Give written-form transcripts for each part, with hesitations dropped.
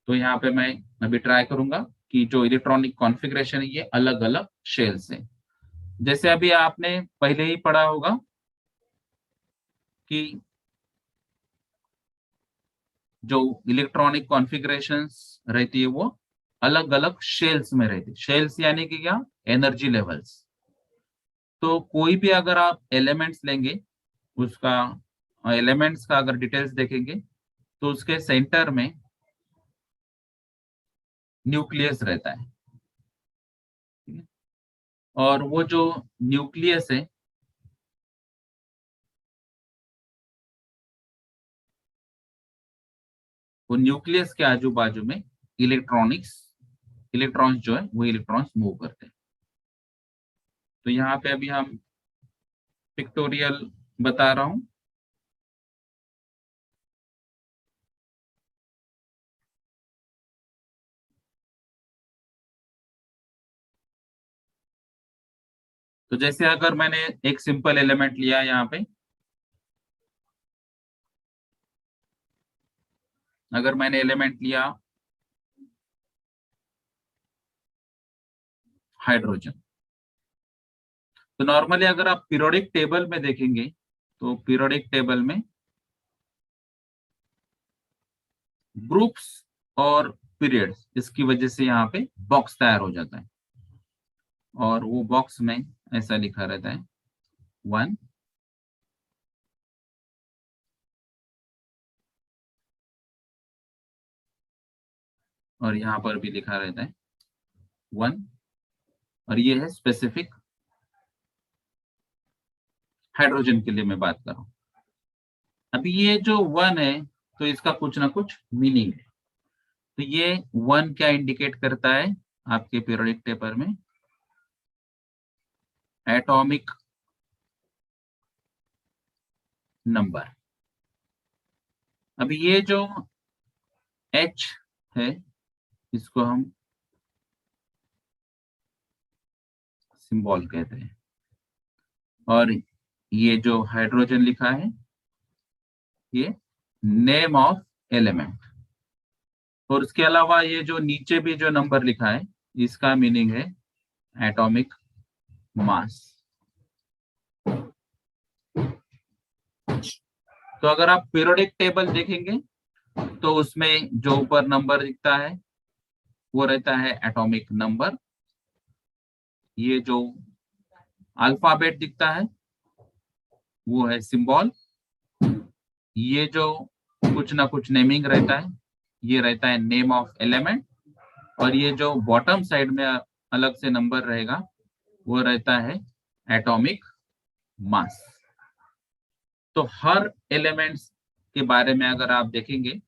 तो यहाँ पे मैं अभी ट्राई करूंगा कि जो इलेक्ट्रॉनिक कॉन्फ़िगरेशन है ये अलग अलग शेल्स है। जैसे अभी आपने पहले ही पढ़ा होगा कि जो इलेक्ट्रॉनिक कॉन्फ़िगरेशंस रहती है वो अलग अलग शेल्स में रहती है। शेल्स यानी कि क्या, एनर्जी लेवल्स। तो कोई भी अगर आप एलिमेंट्स लेंगे, उसका एलिमेंट्स का अगर डिटेल्स देखेंगे तो उसके सेंटर में न्यूक्लियस रहता है, ठीक है? और वो जो न्यूक्लियस है वो न्यूक्लियस के आजू बाजू में इलेक्ट्रॉन्स जो है वो इलेक्ट्रॉन्स मूव करते हैं। तो यहाँ पे अभी हम पिक्टोरियल बता रहा हूं। तो जैसे अगर मैंने एक सिंपल एलिमेंट लिया यहाँ पे, अगर मैंने एलिमेंट लिया हाइड्रोजन, तो नॉर्मली अगर आप पीरियोडिक टेबल में देखेंगे तो पीरियोडिक टेबल में ग्रुप्स और पीरियड्स, इसकी वजह से यहाँ पे बॉक्स तैयार हो जाता है। और वो बॉक्स में ऐसा लिखा रहता है 1, और यहाँ पर भी लिखा रहता है 1, और ये है स्पेसिफिक हाइड्रोजन के लिए मैं बात कर रहा हूँ। अभी ये जो 1 है तो इसका कुछ ना कुछ मीनिंग है। तो ये 1 क्या इंडिकेट करता है आपके पीरियोडिक टेबल में, एटॉमिक नंबर। अभी ये जो H है इसको हम सिंबल कहते हैं, और ये जो हाइड्रोजन लिखा है ये नेम ऑफ एलिमेंट। और उसके अलावा ये जो नीचे भी जो नंबर लिखा है इसका मीनिंग है एटॉमिक मास। तो अगर आप पीरियोडिक टेबल देखेंगे तो उसमें जो ऊपर नंबर दिखता है वो रहता है एटॉमिक नंबर। ये जो अल्फाबेट दिखता है वो है सिंबल। ये जो कुछ ना कुछ नेमिंग रहता है ये रहता है नेम ऑफ एलिमेंट। और ये जो बॉटम साइड में अलग से नंबर रहेगा वो रहता है एटॉमिक मास। तो हर एलिमेंट्स के बारे में अगर आप देखेंगे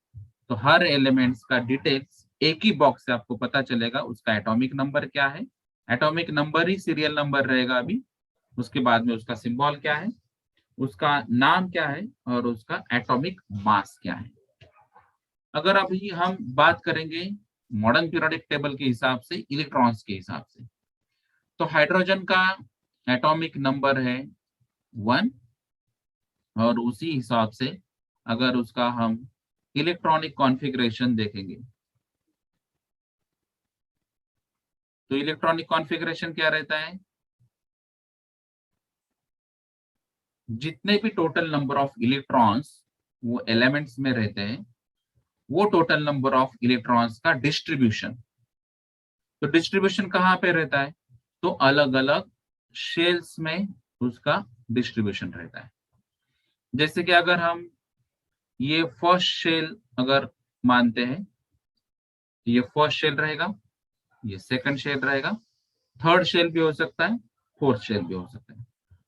तो हर एलिमेंट्स का डिटेल्स एक ही बॉक्स से आपको पता चलेगा। उसका एटॉमिक नंबर क्या है, एटॉमिक नंबर ही सीरियल नंबर रहेगा अभी, उसके बाद में उसका सिंबल क्या है, उसका नाम क्या है, और उसका एटॉमिक मास क्या है। अगर अभी हम बात करेंगे मॉडर्न पीरियोडिक टेबल के हिसाब से, इलेक्ट्रॉन्स के हिसाब से, तो हाइड्रोजन का एटॉमिक नंबर है 1, और उसी हिसाब से अगर उसका हम इलेक्ट्रॉनिक कॉन्फ़िगरेशन देखेंगे तो इलेक्ट्रॉनिक कॉन्फ़िगरेशन क्या रहता है, जितने भी टोटल नंबर ऑफ इलेक्ट्रॉन्स वो एलिमेंट्स में रहते हैं वो टोटल नंबर ऑफ इलेक्ट्रॉन्स का डिस्ट्रीब्यूशन। तो डिस्ट्रीब्यूशन कहाँ पे रहता है, तो अलग अलग शेल्स में उसका डिस्ट्रीब्यूशन रहता है। जैसे कि अगर हम ये फर्स्ट शेल अगर मानते हैं, ये फर्स्ट शेल रहेगा, ये सेकंड शेल रहेगा, थर्ड शेल भी हो सकता है, फोर्थ शेल भी हो सकता है।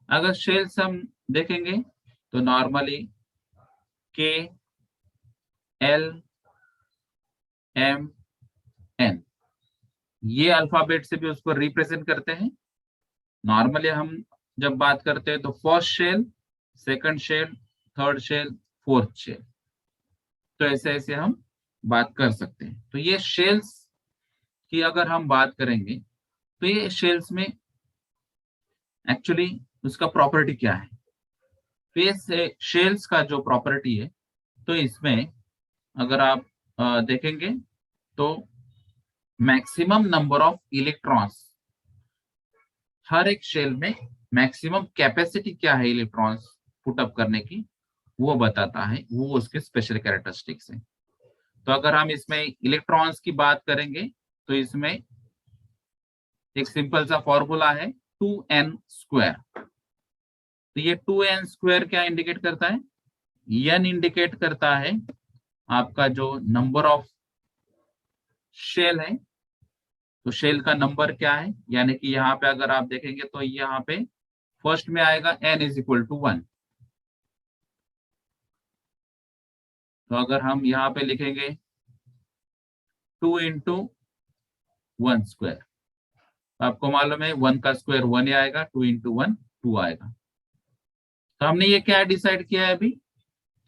अगर शेल्स हम देखेंगे तो नॉर्मली के, एल, एम, एन, ये अल्फाबेट से भी उसको रिप्रेजेंट करते हैं। नॉर्मली हम जब बात करते हैं तो first shell, second shell, third shell, fourth shell, तो ऐसे ऐसे हम बात कर सकते हैं। तो ये शेल्स की अगर हम बात करेंगे तो ये शेल्स में एक्चुअली उसका प्रॉपर्टी क्या है, तो ये शेल्स का जो प्रॉपर्टी है, तो इसमें अगर आप देखेंगे तो मैक्सिमम नंबर ऑफ इलेक्ट्रॉन्स, हर एक शेल में मैक्सिमम कैपेसिटी क्या है इलेक्ट्रॉन्स पुटअप करने की, वो बताता है, वो उसके स्पेशल कैरेक्टरिस्टिक्स है। तो अगर हम इसमें इलेक्ट्रॉन्स की बात करेंगे तो इसमें एक सिंपल सा फॉर्मूला है 2n²। तो ये 2n² क्या इंडिकेट करता है? n इंडिकेट करता है आपका जो नंबर ऑफ शेल है, तो शेल का नंबर क्या है, यानी कि यहाँ पे अगर आप देखेंगे तो यहाँ पे फर्स्ट में आएगा n इज इक्वल टू 1। तो अगर हम यहाँ पे लिखेंगे 2 इंटू 1², आपको मालूम है 1 का स्क्वायर 1 ही आएगा, 2 इंटू 1 2 आएगा। तो हमने ये क्या डिसाइड किया है अभी?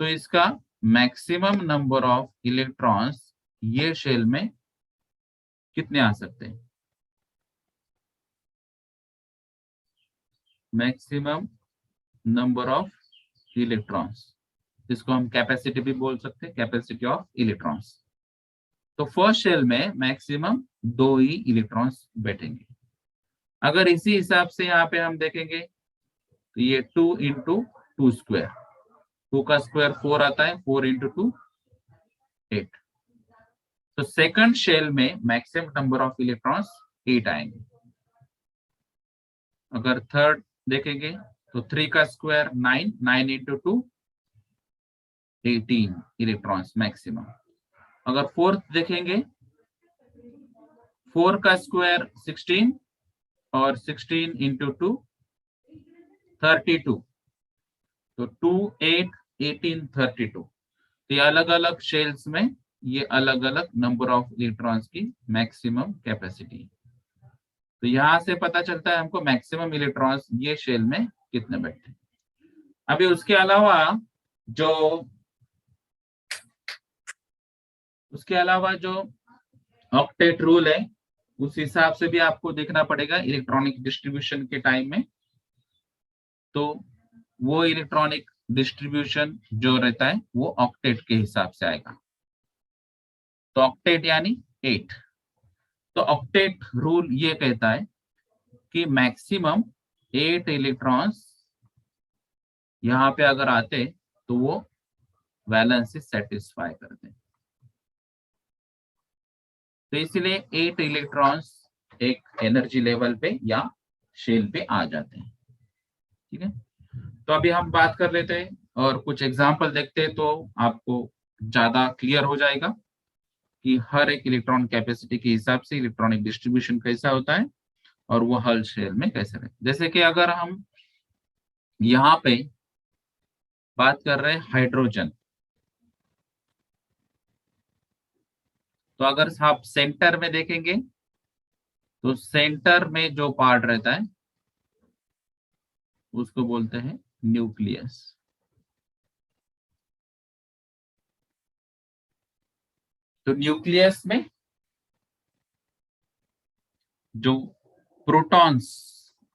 तो इसका मैक्सिमम नंबर ऑफ इलेक्ट्रॉन्स ये शेल में कितने आ सकते हैं? मैक्सिमम नंबर ऑफ इलेक्ट्रॉन्स, जिसको हम कैपेसिटी भी बोल सकते हैं, कैपेसिटी ऑफ इलेक्ट्रॉन्स। तो फर्स्ट शेल में मैक्सिमम 2 ही इलेक्ट्रॉन्स बैठेंगे। अगर इसी हिसाब से यहाँ पे हम देखेंगे तो ये 2 इंटू 2², 2 का स्क्वायर 4 आता है, 4 इंटू 2 8। तो सेकंड शेल में मैक्सिमम नंबर ऑफ इलेक्ट्रॉन्स 8 आएंगे। अगर थर्ड देखेंगे तो 3 का स्क्वायर 9, 9 इंटू 2 18 इलेक्ट्रॉन्स मैक्सिमम। अगर फोर्थ देखेंगे 4 का स्क्वायर 16 और 16 इंटू 2 32। तो 2 8 18 32। तो ये अलग अलग शेल्स में ये अलग अलग नंबर ऑफ इलेक्ट्रॉन्स की मैक्सिमम कैपेसिटी। तो यहां से पता चलता है हमको मैक्सिमम इलेक्ट्रॉन्स ये शेल में कितने बैठते हैं। अभी उसके अलावा जो ऑक्टेट रूल है, उस हिसाब से भी आपको देखना पड़ेगा इलेक्ट्रॉनिक डिस्ट्रीब्यूशन के टाइम में। तो वो इलेक्ट्रॉनिक डिस्ट्रीब्यूशन जो रहता है वो ऑक्टेट के हिसाब से आएगा। तो ऑक्टेट यानी 8। तो ऑक्टेट रूल ये कहता है कि मैक्सिमम 8 इलेक्ट्रॉन्स यहाँ पे अगर आते तो वो वैलेंस से सेटिस्फाई करते हैं। तो इसलिए 8 इलेक्ट्रॉन्स एक एनर्जी लेवल पे या शेल पे आ जाते हैं। ठीक है, तो अभी हम बात कर लेते हैं और कुछ एग्जांपल देखते हैं, तो आपको ज्यादा क्लियर हो जाएगा कि हर एक इलेक्ट्रॉन कैपेसिटी के हिसाब से इलेक्ट्रॉनिक डिस्ट्रीब्यूशन कैसा होता है और वो हर शेल में कैसे रहता है। जैसे कि अगर हम यहाँ पे बात कर रहे हैं हाइड्रोजन, तो अगर आप सेंटर में देखेंगे तो सेंटर में जो पार्ट रहता है उसको बोलते हैं न्यूक्लियस। तो न्यूक्लियस में जो प्रोटॉन्स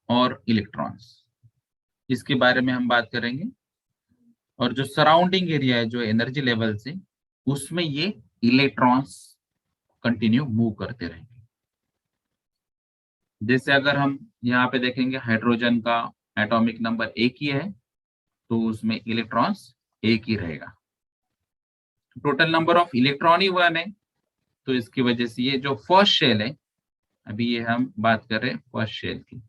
और इलेक्ट्रॉन्स, इसके बारे में हम बात करेंगे। और जो सराउंडिंग एरिया है जो एनर्जी लेवल से, उसमें ये इलेक्ट्रॉन्स कंटिन्यू मूव करते रहेंगे। जैसे अगर हम यहाँ पे देखेंगे हाइड्रोजन का एटॉमिक नंबर एक ही है, तो उसमें इलेक्ट्रॉन्स एक ही रहेगा। टोटल नंबर ऑफ इलेक्ट्रॉन ही 1 है, तो इसकी वजह से ये जो फर्स्ट शेल है, अभी ये हम बात कर रहे हैं फर्स्ट शेल की।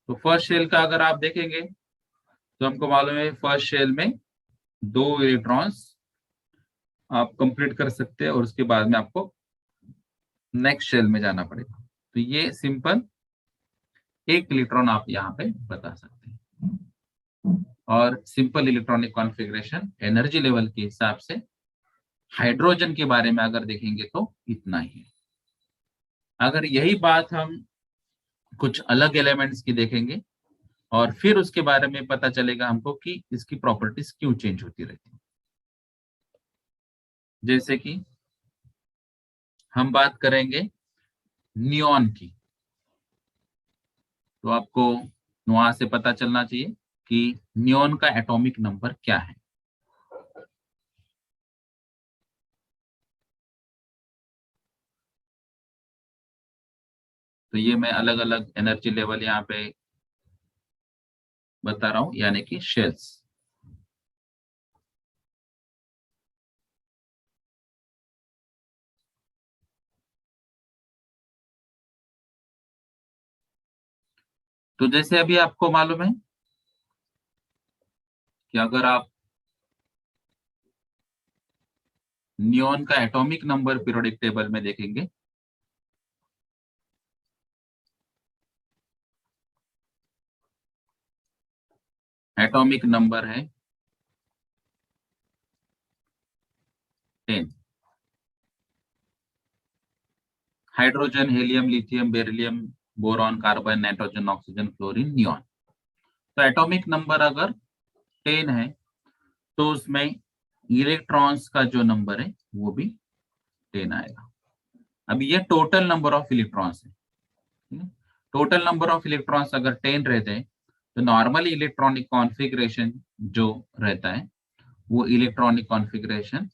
तो फर्स्ट शेल का अगर आप देखेंगे तो हमको मालूम है फर्स्ट शेल में 2 इलेक्ट्रॉन्स आप कंप्लीट कर सकते हैं और उसके बाद में आपको नेक्स्ट शेल में जाना पड़ेगा। तो ये सिंपल 1 इलेक्ट्रॉन आप यहाँ पे बता सकते हैं। और simple electronic configuration energy level के हिसाब से हाइड्रोजन के बारे में अगर देखेंगे तो इतना ही है। अगर यही बात हम कुछ अलग एलिमेंट्स की देखेंगे और फिर उसके बारे में पता चलेगा हमको कि इसकी प्रॉपर्टीज क्यों चेंज होती रहती है। जैसे कि हम बात करेंगे नियॉन की, तो आपको वहां से पता चलना चाहिए कि नियॉन का एटॉमिक नंबर क्या है। तो ये मैं अलग अलग एनर्जी लेवल यहाँ पे बता रहा हूँ, यानी कि शेल्स। तो जैसे अभी आपको मालूम है कि अगर आप नियॉन का एटॉमिक नंबर पीरियोडिक टेबल में देखेंगे, एटॉमिक नंबर है 10। Hydrogen, helium, lithium, beryllium, boron, carbon, nitrogen, oxygen, fluorine, neon. तो एटॉमिक नंबर अगर 10 है तो उसमें इलेक्ट्रॉन्स का जो नंबर है वो भी 10 आएगा। अभी ये टोटल नंबर ऑफ इलेक्ट्रॉन्स है। टोटल नंबर ऑफ इलेक्ट्रॉन्स अगर 10 रहते हैं तो नॉर्मली इलेक्ट्रॉनिक कॉन्फ़िगरेशन जो रहता है वो इलेक्ट्रॉनिक कॉन्फ़िगरेशन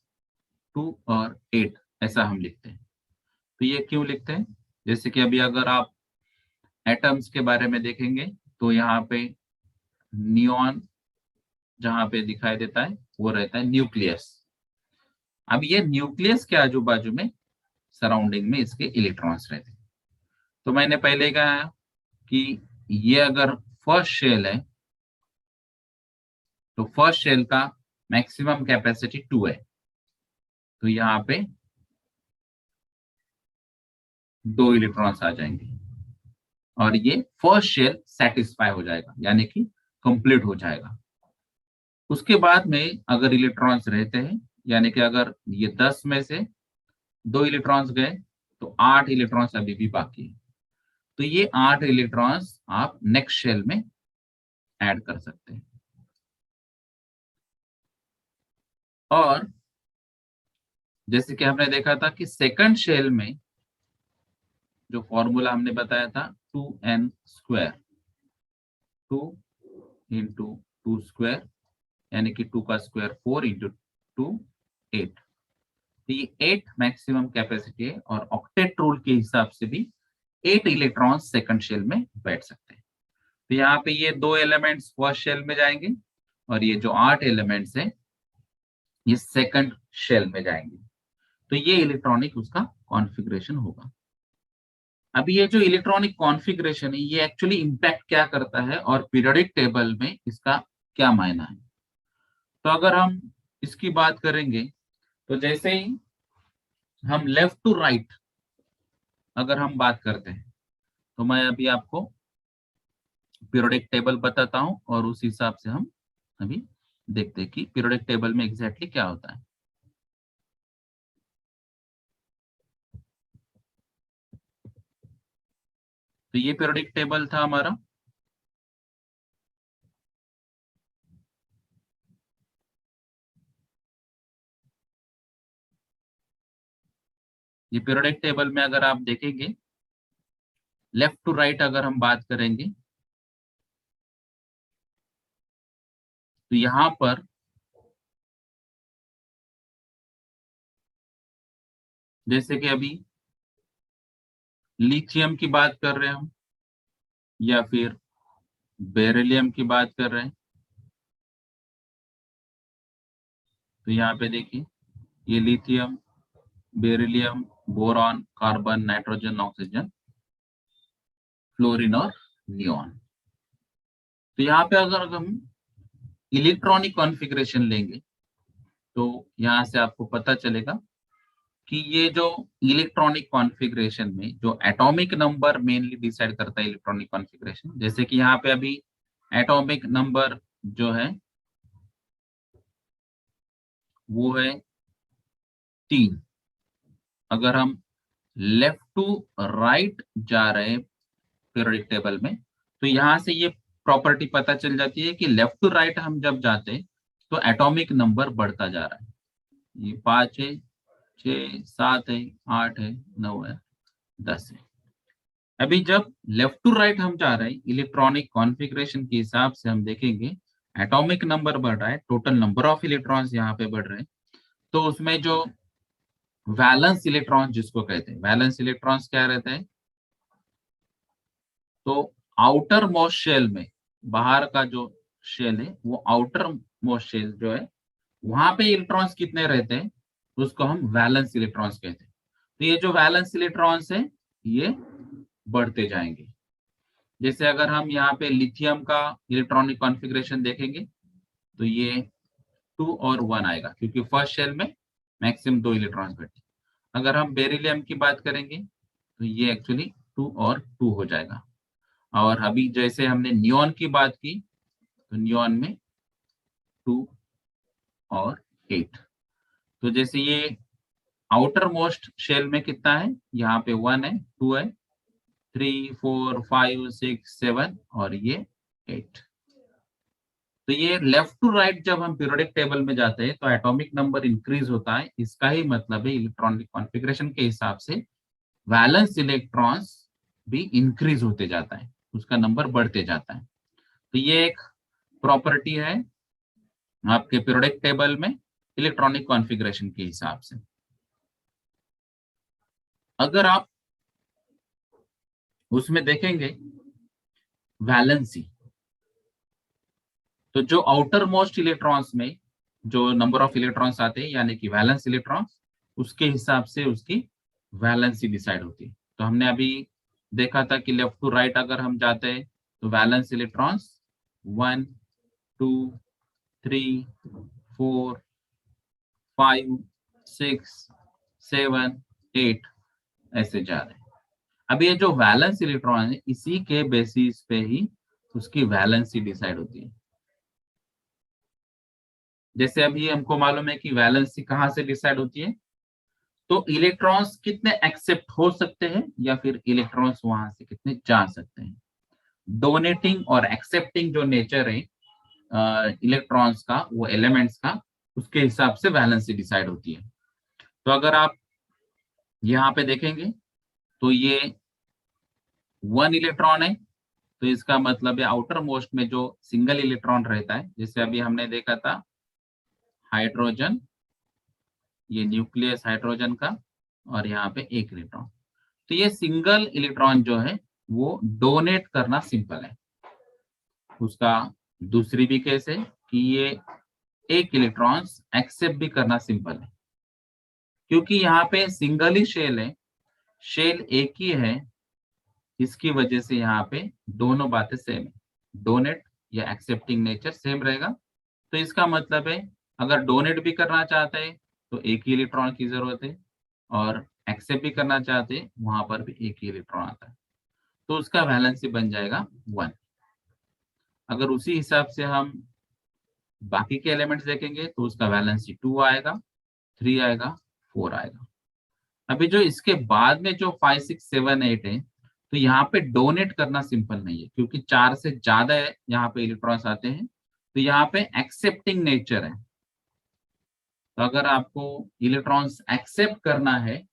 2 और 8 ऐसा हम लिखते हैं। तो ये क्यों लिखते हैं? जैसे कि अभी अगर आप एटम्स के बारे में देखेंगे तो यहाँ पे नियॉन जहाँ पे दिखाई देता है वो रहता है न्यूक्लियस। अब ये न्यूक्लियस के आजू बाजू में सराउंडिंग में इसके इलेक्ट्रॉन्स रहते हैं। तो मैंने पहले कहा कि ये अगर फर्स्ट शेल है तो फर्स्ट शेल का मैक्सिमम कैपेसिटी 2 है, तो यहाँ पे 2 इलेक्ट्रॉन्स आ जाएंगे और ये फर्स्ट शेल सेटिस्फाई हो जाएगा, यानी कि कंप्लीट हो जाएगा। उसके बाद में अगर इलेक्ट्रॉन्स रहते हैं, यानी कि अगर ये 10 में से 2 इलेक्ट्रॉन्स गए तो 8 इलेक्ट्रॉन्स अभी भी बाकी है। तो ये 8 इलेक्ट्रॉन्स आप नेक्स्ट शेल में ऐड कर सकते हैं। और जैसे कि हमने देखा था कि सेकंड शेल में जो फॉर्मूला हमने बताया था 2n², 2 इंटू 2² यानी कि 2 का स्क्वायर 4 इंटू 2 8। तो ये 8 मैक्सिमम कैपेसिटी है और ऑक्टेट रूल के हिसाब से भी 8 इलेक्ट्रॉन सेकंड शेल में बैठ सकते हैं। तो यहाँ पे ये 2 एलिमेंट्स फर्स्ट शेल में जाएंगे और ये जो 8 एलिमेंट्स है ये सेकंड शेल में जाएंगे। तो ये इलेक्ट्रॉनिक उसका कॉन्फ़िगरेशन होगा। अभी ये जो इलेक्ट्रॉनिक कॉन्फ़िगरेशन है ये एक्चुअली इंपैक्ट क्या करता है और पीरियोडिक टेबल में इसका क्या मायना है। तो अगर हम इसकी बात करेंगे तो जैसे ही हम लेफ्ट टू राइट अगर हम बात करते हैं तो मैं अभी आपको पीरियोडिक टेबल बताता हूं और उस हिसाब से हम अभी देखते हैं कि पीरियोडिक टेबल में एग्जैक्टली क्या होता है। तो ये पीरियोडिक टेबल था हमारा। ये पीरियोडिक टेबल में अगर आप देखेंगे लेफ्ट टू राइट अगर हम बात करेंगे तो यहाँ पर जैसे कि अभी लिथियम की बात कर रहे हैं हम या फिर बेरिलियम की बात कर रहे हैं, तो यहाँ पे देखिए ये lithium, beryllium, boron, carbon, nitrogen, oxygen, fluorine और नियॉन। तो यहाँ पे अगर हम इलेक्ट्रॉनिक कॉन्फ़िगरेशन लेंगे तो यहाँ से आपको पता चलेगा कि ये जो इलेक्ट्रॉनिक कॉन्फ़िगरेशन में जो एटॉमिक नंबर मेनली डिसाइड करता है इलेक्ट्रॉनिक कॉन्फ़िगरेशन, जैसे कि यहाँ पे अभी एटॉमिक नंबर जो है वो है 3। अगर हम लेफ्ट टू राइट जा रहे हैं पीरियोडिक टेबल में तो यहाँ से ये प्रॉपर्टी पता चल जाती है कि लेफ्ट टू राइट हम जब जाते हैं तो एटॉमिक नंबर बढ़ता जा रहा है। ये 5 है, 6, 7 है, 8 है, 9 है, 10 है। अभी जब लेफ्ट टू राइट हम जा रहे हैं इलेक्ट्रॉनिक कॉन्फ़िगरेशन के हिसाब से हम देखेंगे एटॉमिक नंबर बढ़ रहा है, टोटल नंबर ऑफ इलेक्ट्रॉन्स यहाँ पे बढ़ रहे हैं। तो उसमें जो वैलेंस इलेक्ट्रॉन जिसको कहते हैं, वैलेंस इलेक्ट्रॉन्स क्या रहता है तो आउटर मोस्ट शेल में, बाहर का जो शेल है वो आउटर मोस्ट शेल जो है, वहां पे इलेक्ट्रॉन्स कितने रहते हैं, उसको हम वैलेंस इलेक्ट्रॉन्स कहते हैं। तो ये जो वैलेंस इलेक्ट्रॉन्स है ये बढ़ते जाएंगे। जैसे अगर हम यहाँ पे लिथियम का इलेक्ट्रॉनिक कॉन्फ़िगरेशन देखेंगे तो ये 2 और 1 आएगा, क्योंकि फर्स्ट शेल में मैक्सिमम 2 इलेक्ट्रॉन्स बैठे। अगर हम बेरिलियम की बात करेंगे तो ये एक्चुअली 2 और 2 हो जाएगा। और अभी जैसे हमने नियॉन की बात की तो नियॉन में 2 और 8। तो जैसे ये आउटर मोस्ट शेल में कितना है, यहाँ पे 1 है, 2 है, 3 4 5 6 7 और ये 8। तो ये लेफ्ट टू राइट जब हम पीरियोडिक टेबल में जाते हैं तो एटॉमिक नंबर इंक्रीज होता है। इसका ही मतलब है इलेक्ट्रॉनिक कॉन्फ़िगरेशन के हिसाब से वैलेंस इलेक्ट्रॉन्स भी इंक्रीज होते जाता है, उसका नंबर बढ़ते जाता है। तो ये एक प्रॉपर्टी है आपके पीरियोडिक टेबल में इलेक्ट्रॉनिक कॉन्फ़िगरेशन के हिसाब से। अगर आप उसमें देखेंगे वैलेंसी, तो जो आउटर मोस्ट इलेक्ट्रॉन्स में जो नंबर ऑफ इलेक्ट्रॉन्स आते हैं यानी कि वैलेंस इलेक्ट्रॉन्स, उसके हिसाब से उसकी वैलेंसी डिसाइड होती है। तो हमने अभी देखा था कि लेफ्ट टू राइट अगर हम जाते हैं तो वैलेंस इलेक्ट्रॉन्स 1 2 3 4 5 6 7 8 ऐसे जा रहे हैं। अब ये जो वैलेंस इलेक्ट्रॉन है इसी के बेसिस पे ही उसकी वैलेंसी डिसाइड होती है। जैसे अभी हमको मालूम है कि वैलेंसी कहाँ से डिसाइड होती है, तो इलेक्ट्रॉन्स कितने एक्सेप्ट हो सकते हैं या फिर इलेक्ट्रॉन्स वहां से कितने जा सकते हैं। डोनेटिंग और एक्सेप्टिंग जो नेचर है इलेक्ट्रॉन्स का, वो एलिमेंट्स का, उसके हिसाब से वैलेंसी डिसाइड होती है। तो अगर आप यहाँ पे देखेंगे तो ये 1 इलेक्ट्रॉन है, तो इसका मतलब है आउटर मोस्ट में जो सिंगल इलेक्ट्रॉन रहता है, जैसे अभी हमने देखा था हाइड्रोजन, ये न्यूक्लियस हाइड्रोजन का, और यहाँ पे 1 इलेक्ट्रॉन। तो ये सिंगल इलेक्ट्रॉन जो है वो डोनेट करना सिंपल है। उसका दूसरी भी केस है कि ये 1 इलेक्ट्रॉन्स एक्सेप्ट भी करना सिंपल है, क्योंकि यहाँ पे सिंगल ही शेल है, शेल एक ही है, इसकी वजह से यहाँ पे दोनों बातें सेम है, डोनेट या एक्सेप्टिंग नेचर सेम रहेगा। तो इसका मतलब है अगर डोनेट भी करना चाहते हैं तो एक ही इलेक्ट्रॉन की जरूरत है, और एक्सेप्ट भी करना चाहते हैं वहां पर भी एक ही इलेक्ट्रॉन आता है, तो उसका वैलेंसी बन जाएगा 1। अगर उसी हिसाब से हम बाकी के एलिमेंट्स देखेंगे तो उसका वैलेंसी 2 आएगा, 3 आएगा, 4 आएगा। अभी जो इसके बाद में जो 5 6 7 8 है, तो यहाँ पे डोनेट करना सिंपल नहीं है, क्योंकि 4 से ज्यादा यहाँ पे इलेक्ट्रॉन्स आते हैं, तो यहाँ पे एक्सेप्टिंग नेचर है। तो अगर आपको इलेक्ट्रॉन्स एक्सेप्ट करना है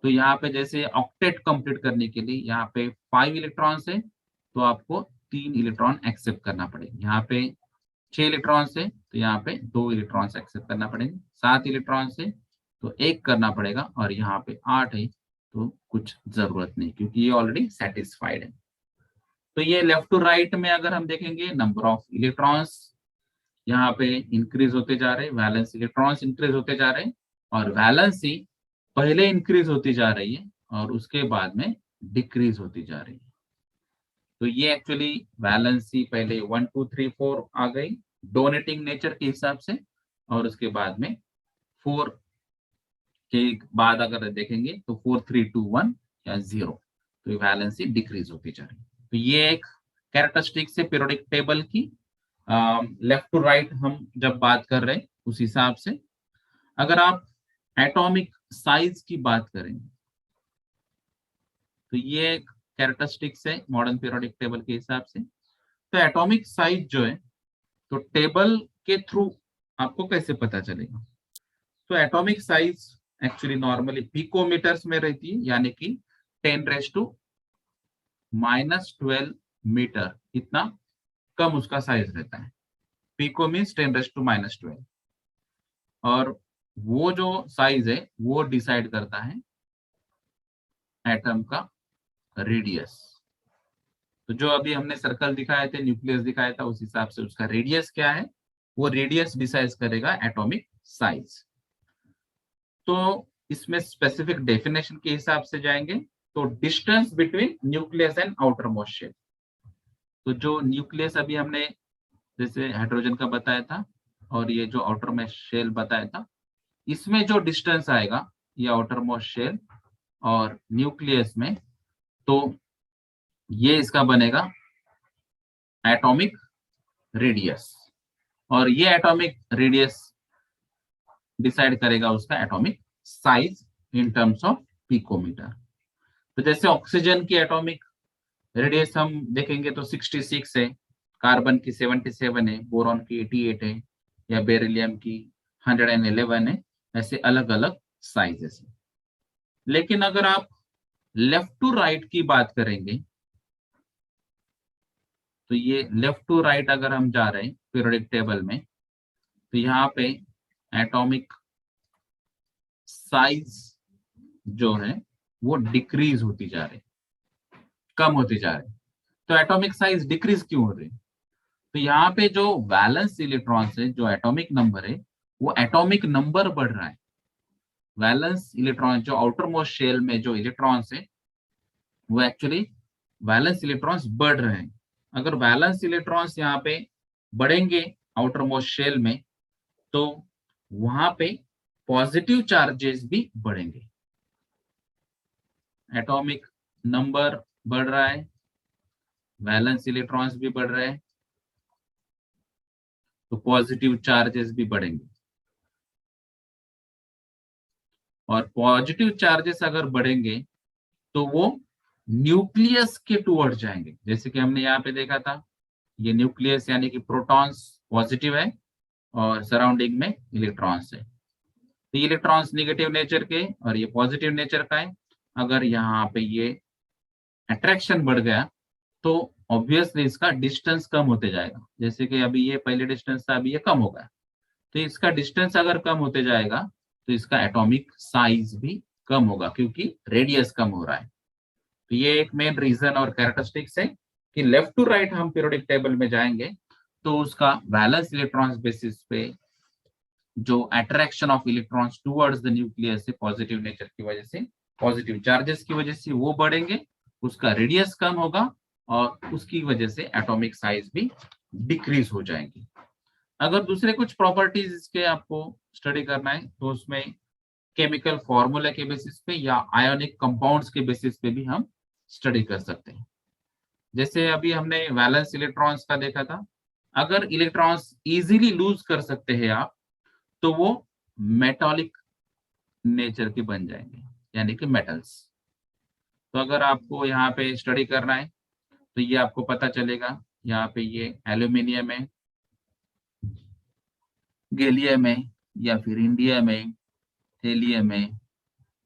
तो यहाँ पे जैसे ऑक्टेट कंप्लीट करने के लिए यहाँ पे 5 इलेक्ट्रॉन्स है, तो आपको 3 इलेक्ट्रॉन एक्सेप्ट करना पड़ेगा। यहाँ पे 6 इलेक्ट्रॉन्स है तो यहाँ पे 2 इलेक्ट्रॉन्स एक्सेप्ट करना पड़ेगा। 7 इलेक्ट्रॉन्स है तो 1 करना पड़ेगा, और यहाँ पे 8 है तो कुछ जरूरत नहीं, क्योंकि ये ऑलरेडी सेटिस्फाइड है। तो ये लेफ्ट टू राइट में अगर हम देखेंगे नंबर ऑफ इलेक्ट्रॉन्स यहाँ पे इंक्रीज होते जा रहे हैं, वैलेंस इलेक्ट्रॉन्स इंक्रीज होते जा रहे हैं, और वैलेंसी पहले इंक्रीज होती जा रही है और उसके बाद में डिक्रीज होती जा रही है। तो ये एक्चुअली वैलेंसी पहले 1 2 3 4 आ गई डोनेटिंग नेचर के हिसाब से, और उसके बाद में 4 के बाद अगर देखेंगे तो 4 3 2 1 या 0, तो ये वैलेंसी डिक्रीज होती जा रही है। तो ये एक कैरेक्टरिस्टिक से पीरियोडिक टेबल की लेफ्ट टू राइट हम जब बात कर रहे हैं उस हिसाब से। अगर आप एटॉमिक साइज की बात करें तो ये एक कैरेक्टरिस्टिक्स है मॉडर्न पीरियोडिक टेबल के हिसाब से। तो एटॉमिक साइज जो है, तो टेबल के थ्रू आपको कैसे पता चलेगा, तो atomic size actually normally picometres में रहती है, यानी कि 10⁻⁻12 मीटर, इतना कम उसका साइज रहता है। पिको मीन्स 10⁻12, और वो जो साइज है वो डिसाइड करता है एटम का रेडियस। तो जो अभी हमने सर्कल दिखाए थे, न्यूक्लियस दिखाया था, उस हिसाब से उसका रेडियस क्या है, वो रेडियस डिसाइड करेगा एटॉमिक साइज। तो इसमें स्पेसिफिक डेफिनेशन के हिसाब से जाएंगे तो distance between nucleus and outermost shell. तो जो न्यूक्लियस अभी हमने जैसे हाइड्रोजन का बताया था और ये जो आउटर मोस्ट शेल बताया था, इसमें जो डिस्टेंस आएगा ये आउटर मोस्ट शेल और न्यूक्लियस में, तो ये इसका बनेगा एटॉमिक रेडियस, और ये एटॉमिक रेडियस डिसाइड करेगा उसका atomic size in terms of picometre. तो जैसे ऑक्सीजन की एटॉमिक रेडियस हम देखेंगे तो 66 है, कार्बन की 77 है, बोरॉन की 88 है, या बेरिलियम की 111 है, ऐसे अलग अलग साइजेस है। लेकिन अगर आप लेफ्ट टू राइट की बात करेंगे तो ये लेफ्ट टू राइट अगर हम जा रहे हैं पीरियोडिक टेबल में, तो यहाँ पे एटॉमिक साइज जो है वो डिक्रीज होती जा रही, कम होती जा रही। तो एटॉमिक साइज डिक्रीज क्यों हो रही? तो यहाँ पे जो वैलेंस इलेक्ट्रॉन्स है, जो एटॉमिक नंबर है, वो एटॉमिक नंबर बढ़ रहा है। वैलेंस इलेक्ट्रॉन जो आउटर मोस्ट शेल में जो इलेक्ट्रॉन्स है वो एक्चुअली वैलेंस इलेक्ट्रॉन्स बढ़ रहे हैं। अगर वैलेंस इलेक्ट्रॉन्स यहाँ पे बढ़ेंगे आउटर मोस्ट शेल में, तो वहां पे पॉजिटिव चार्जेस भी बढ़ेंगे। एटॉमिक नंबर बढ़ रहा है, वैलेंस इलेक्ट्रॉन्स भी बढ़ रहे हैं, तो पॉजिटिव चार्जेस भी बढ़ेंगे। और पॉजिटिव चार्जेस अगर बढ़ेंगे तो वो न्यूक्लियस के टुवर्ड जाएंगे। जैसे कि हमने यहाँ पे देखा था, ये न्यूक्लियस यानी कि प्रोटॉन्स पॉजिटिव है और सराउंडिंग में इलेक्ट्रॉन्स है। तो इलेक्ट्रॉन्स नेगेटिव नेचर के और ये पॉजिटिव नेचर का है। अगर यहाँ पे ये अट्रैक्शन बढ़ गया तो ऑब्वियसली इसका डिस्टेंस कम होते जाएगा। जैसे कि अभी ये पहले डिस्टेंस था, अभी ये कम होगा, तो इसका डिस्टेंस अगर कम होते जाएगा तो इसका एटॉमिक साइज भी कम होगा, क्योंकि रेडियस कम हो रहा है। तो ये एक मेन रीजन और कैरेक्टरिस्टिक्स है कि लेफ्ट टू राइट हम पीरियोडिक टेबल में जाएंगे तो उसका वैलेंस इलेक्ट्रॉन्स बेसिस पे जो attraction of electrons towards the nucleus से पॉजिटिव नेचर की वजह से, पॉजिटिव चार्जेस की वजह से वो बढ़ेंगे, उसका रेडियस कम होगा और उसकी वजह से एटॉमिक साइज भी डिक्रीज हो जाएंगी। अगर दूसरे कुछ प्रॉपर्टीज इसके आपको स्टडी करना है तो उसमें केमिकल फॉर्मूला के बेसिस पे या आयोनिक कंपाउंड्स के बेसिस पे भी हम स्टडी कर सकते हैं। जैसे अभी हमने वैलेंस इलेक्ट्रॉन्स का देखा था, अगर इलेक्ट्रॉन्स इजीली लूज कर सकते हैं आप, तो वो मेटालिक नेचर के बन जाएंगे, यानी कि मेटल्स। तो अगर आपको यहाँ पे स्टडी करना है तो ये आपको पता चलेगा, यहाँ पे ये एल्यूमिनियम है, गैलियम है, या फिर इंडियम है, हेलियम है,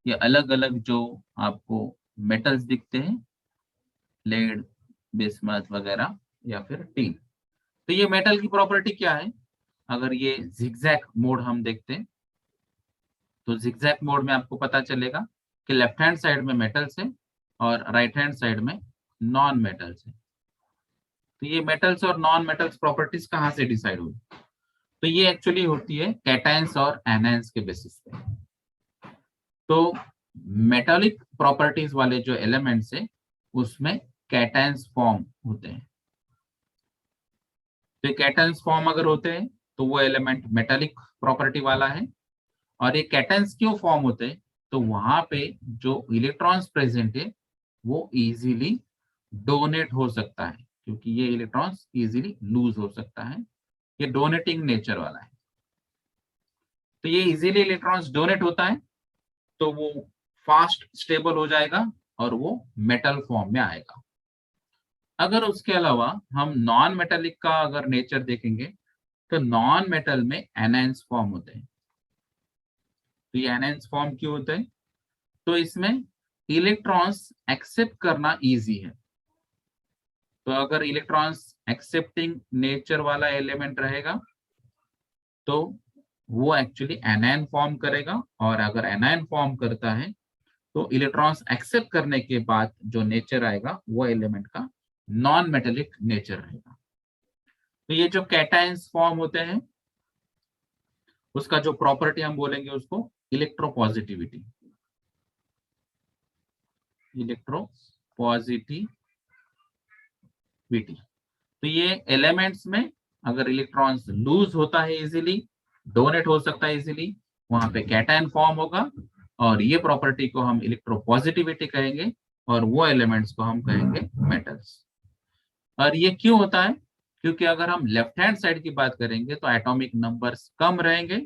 ये अलग अलग जो आपको मेटल्स दिखते हैं, लेड, बिस्मथ वगैरह, या फिर टीन। तो ये मेटल की प्रॉपर्टी क्या है? अगर ये जिगजैग मोड हम देखते हैं तो जिगजैग मोड में आपको पता चलेगा कि लेफ्ट हैंड साइड में मेटल्स है और राइट हैंड साइड में नॉन मेटल्स है। तो ये मेटल्स और नॉन मेटल्स प्रॉपर्टीज कहाँ से डिसाइड हुई? तो ये एक्चुअली होती है कैटायंस और एनायंस के बेसिस पे। तो मेटालिक प्रॉपर्टीज वाले जो एलिमेंट्स है उसमें कैटायंस फॉर्म होते हैं। तो कैटायंस फॉर्म अगर होते हैं तो वो एलिमेंट मेटालिक प्रॉपर्टी वाला है। और ये कैटायंस क्यों फॉर्म होते हैं? तो वहां पे जो इलेक्ट्रॉन्स प्रेजेंट है वो इजीली डोनेट हो सकता है, क्योंकि ये इलेक्ट्रॉन्स इजीली लूज हो सकता है, ये डोनेटिंग नेचर वाला है। तो ये इजीली इलेक्ट्रॉन्स डोनेट होता है तो वो फास्ट स्टेबल हो जाएगा और वो मेटल फॉर्म में आएगा। अगर उसके अलावा हम नॉन मेटालिक का अगर नेचर देखेंगे तो नॉन मेटल में एनायंस फॉर्म होते हैं। तो ये एनायंस फॉर्म क्यों होते हैं? तो इसमें इलेक्ट्रॉन्स एक्सेप्ट करना इजी है। तो अगर इलेक्ट्रॉन्स एक्सेप्टिंग नेचर वाला एलिमेंट रहेगा तो वो एक्चुअली एनायन फॉर्म करेगा, और अगर एनायन फॉर्म करता है तो इलेक्ट्रॉन्स एक्सेप्ट करने के बाद जो नेचर आएगा वो एलिमेंट का नॉन मेटेलिक नेचर रहेगा। तो ये जो कैटायंस फॉर्म होते हैं उसका जो प्रॉपर्टी हम बोलेंगे उसको इलेक्ट्रोपॉजिटिविटी। तो ये एलिमेंट्स में अगर इलेक्ट्रॉन्स लूज होता है इजीली, डोनेट हो सकता है इजीली, वहां पे कैटायन फॉर्म होगा और ये प्रॉपर्टी को हम इलेक्ट्रोपॉजिटिविटी कहेंगे और वो एलिमेंट्स को हम कहेंगे मेटल्स। और ये क्यों होता है? क्योंकि अगर हम लेफ्ट हैंड साइड की बात करेंगे तो एटॉमिक नंबर्स कम रहेंगे,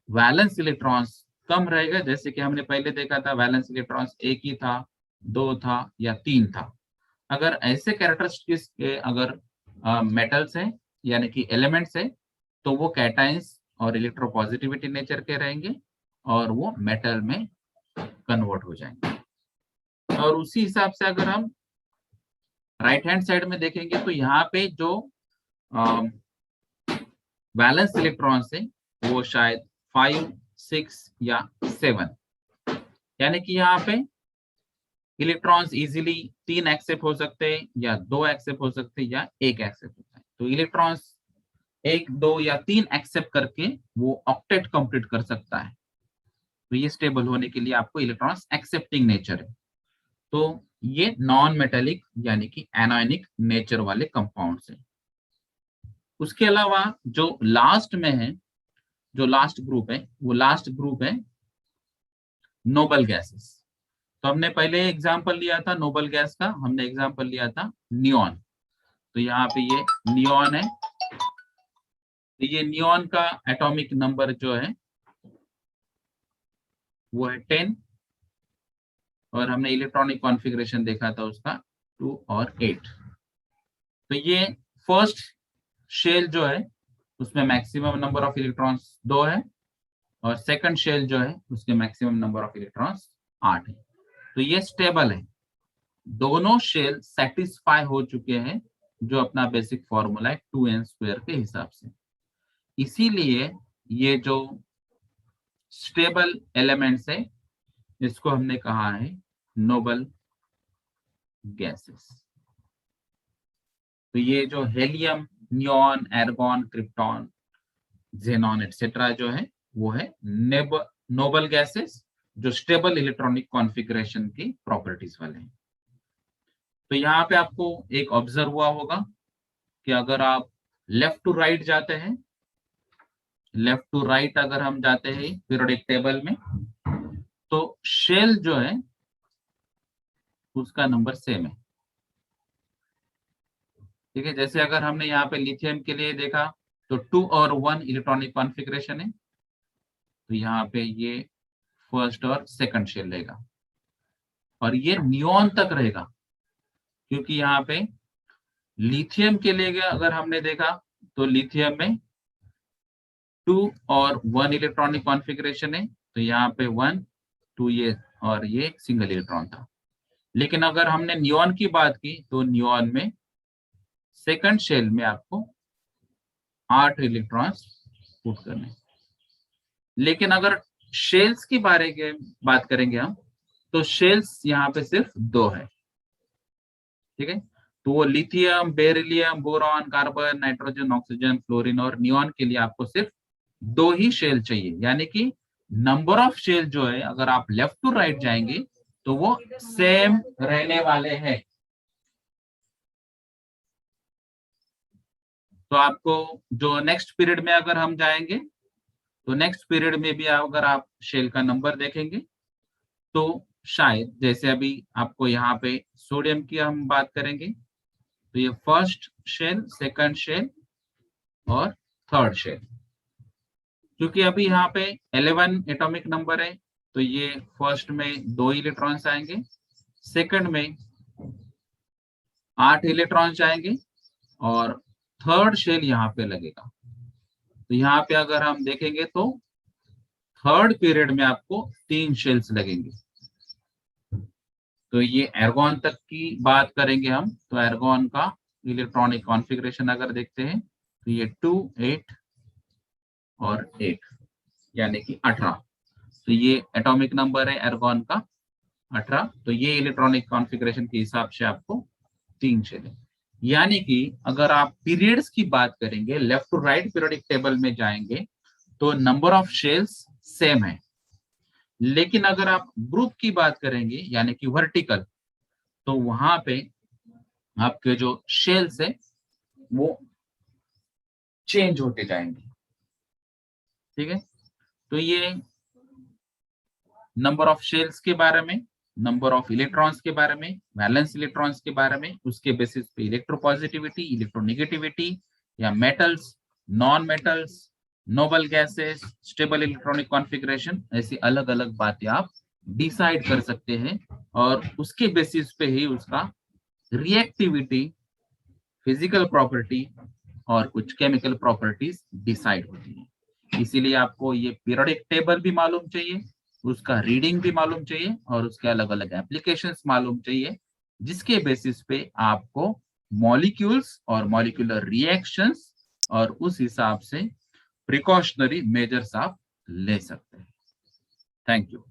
वैलेंस इलेक्ट्रॉन्स कम रहेगा। जैसे कि हमने पहले देखा था वैलेंस इलेक्ट्रॉन्स एक ही था, दो था या तीन था। अगर ऐसे कैरेक्टरिस्टिक्स के अगर मेटल्स हैं यानी कि एलिमेंट्स है तो वो कैटायंस और इलेक्ट्रोपॉजिटिविटी नेचर के रहेंगे और वो मेटल में कन्वर्ट हो जाएंगे। और उसी हिसाब से अगर हम राइट हैंड साइड में देखेंगे तो यहाँ पे जो वैलेंस इलेक्ट्रॉन्स है वो शायद 5, 6 या 7, यानी कि यहाँ पे इलेक्ट्रॉन्स इजीली 3 एक्सेप्ट हो सकते हैं या 2 एक्सेप्ट हो सकते हैं या 1 एक्सेप्ट होता है। तो इलेक्ट्रॉन्स 1, 2 या 3 एक्सेप्ट करके वो ऑक्टेट कंप्लीट कर सकता है। तो ये स्टेबल होने के लिए आपको इलेक्ट्रॉन्स एक्सेप्टिंग नेचर है। तो ये नॉन मेटेलिक यानी कि एनायनिक नेचर वाले कंपाउंड्स हैं। उसके अलावा जो लास्ट में है, जो लास्ट ग्रुप है वो लास्ट ग्रुप है नोबल गैसेस। तो हमने पहले एग्जांपल लिया था नोबल गैस का, हमने एग्जांपल लिया था नियॉन। तो यहाँ पे ये नियॉन है। तो ये नियॉन का एटॉमिक नंबर जो है वो है 10 और हमने इलेक्ट्रॉनिक कॉन्फ़िगरेशन देखा था उसका 2 और 8। तो ये फर्स्ट शेल जो है उसमें मैक्सिमम नंबर ऑफ इलेक्ट्रॉन्स 2 है और सेकंड शेल जो है उसके मैक्सिमम नंबर ऑफ इलेक्ट्रॉन्स 8 है। तो ये स्टेबल है, दोनों शेल सेटिस्फाई हो चुके हैं जो अपना बेसिक फॉर्मूला है 2n² के हिसाब से। इसीलिए ये जो स्टेबल एलिमेंट्स है इसको हमने कहा है नोबल गैसेस। तो ये जो helium, neon, argon, krypton, xenon etcetera जो है वो है नोबल गैसेस जो स्टेबल इलेक्ट्रॉनिक कॉन्फ़िगरेशन की प्रॉपर्टीज वाले हैं। तो यहाँ पे आपको एक ऑब्जर्व हुआ होगा कि अगर आप लेफ्ट टू राइट जाते हैं, लेफ्ट टू राइट अगर हम जाते हैं पीरियोडिक टेबल में तो शेल जो है उसका नंबर सेम है। ठीक है, जैसे अगर हमने यहाँ पे लिथियम के लिए देखा तो 2 और 1 इलेक्ट्रॉनिक कॉन्फ़िगरेशन है, तो यहाँ पे ये फर्स्ट और सेकंड शेल रहेगा और ये नियॉन तक रहेगा क्योंकि यहाँ पे लिथियम के लिए अगर हमने देखा तो लिथियम में 2 और 1 इलेक्ट्रॉनिक कॉन्फ़िगरेशन है, तो यहाँ पे 1, 2 ये और ये सिंगल इलेक्ट्रॉन था। लेकिन अगर हमने नियॉन की बात की तो नियॉन में सेकंड शेल में आपको 8 इलेक्ट्रॉन्स पुट करने। लेकिन अगर शेल्स की बात करेंगे हम तो शेल्स यहाँ पे सिर्फ 2 है। ठीक है, तो वो lithium, beryllium, boron, carbon, nitrogen, oxygen, fluorine और नियॉन के लिए आपको सिर्फ 2 ही शेल चाहिए, यानी कि नंबर ऑफ शेल जो है अगर आप लेफ्ट टू राइट जाएंगे तो वो सेम रहने वाले हैं। तो आपको जो नेक्स्ट पीरियड में अगर हम जाएंगे तो नेक्स्ट पीरियड में भी अगर आप शेल का नंबर देखेंगे तो शायद जैसे अभी आपको यहाँ पे सोडियम की हम बात करेंगे तो ये फर्स्ट शेल, सेकंड शेल और थर्ड शेल। क्योंकि अभी यहाँ पे 11 एटॉमिक नंबर है तो ये फर्स्ट में 2 इलेक्ट्रॉन्स आएंगे, सेकंड में 8 इलेक्ट्रॉन्स जाएंगे और थर्ड शेल यहाँ पे लगेगा। तो यहाँ पे अगर हम देखेंगे तो थर्ड पीरियड में आपको 3 शेल्स लगेंगे। तो ये एर्गॉन तक की बात करेंगे हम, तो एर्गॉन का इलेक्ट्रॉनिक कॉन्फ़िगरेशन अगर देखते हैं तो ये 2, 8 और 8 यानी कि 18। तो ये एटॉमिक नंबर है एर्गॉन का 18। तो ये इलेक्ट्रॉनिक कॉन्फ़िगरेशन के हिसाब से आपको 3 शेल है। यानी कि अगर आप पीरियड्स की बात करेंगे, left to right periodic table में जाएंगे तो नंबर ऑफ शेल्स सेम है, लेकिन अगर आप ग्रुप की बात करेंगे यानी कि वर्टिकल, तो वहां पे आपके जो शेल्स है वो चेंज होते जाएंगे। ठीक है, तो ये नंबर ऑफ शेल्स के बारे में, नंबर ऑफ इलेक्ट्रॉन्स के बारे में, वैलेंस इलेक्ट्रॉन्स के बारे में, उसके बेसिस पे इलेक्ट्रोपॉजिटिविटी, इलेक्ट्रोनेगेटिविटी या metals, non metals, noble gases, stable electronic configuration, ऐसी अलग अलग बातें आप डिसाइड कर सकते हैं और उसके बेसिस पे ही उसका रिएक्टिविटी, फिजिकल प्रॉपर्टी और कुछ केमिकल प्रॉपर्टीज डिसाइड होती है। इसीलिए आपको ये पीरियोडिक टेबल भी मालूम चाहिए, उसका रीडिंग भी मालूम चाहिए और उसके अलग अलग एप्लीकेशंस मालूम चाहिए, जिसके बेसिस पे आपको मॉलिक्यूल्स और मॉलिक्यूलर रिएक्शंस और उस हिसाब से प्रिकॉशनरी मेजर्स आप ले सकते हैं। Thank you.